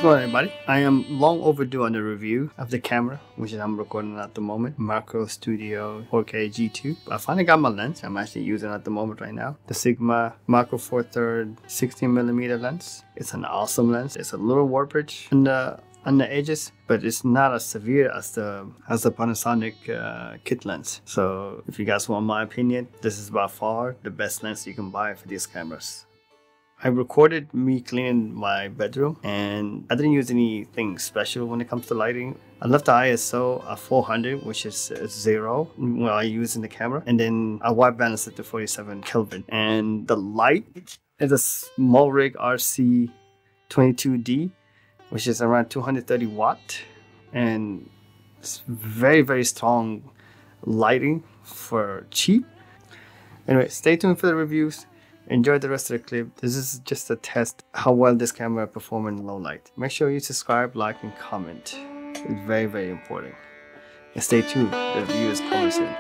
going on, everybody? I am long overdue on the review of the camera, which I'm recording at the moment, Macro Studio 4K G2. I finally got my lens. I'm actually using it at the moment right now. The Sigma Macro Four Third 16mm lens. It's an awesome lens. It's a little warpage on the edges, but it's not as severe as the Panasonic kit lens. So if you guys want my opinion, this is by far the best lens you can buy for these cameras. I recorded me cleaning my bedroom and I didn't use anything special when it comes to lighting. I left the ISO at 400, which is 0 when I use in the camera, and then I white balance it to 47 Kelvin. And the light is a Smallrig RC22D, which is around 230 watt, and it's very strong lighting for cheap. Anyway, stay tuned for the reviews. Enjoy the rest of the clip. This is just a test how well this camera performs in low light. Make sure you subscribe, like, and comment. It's very important. And stay tuned. The review is coming soon.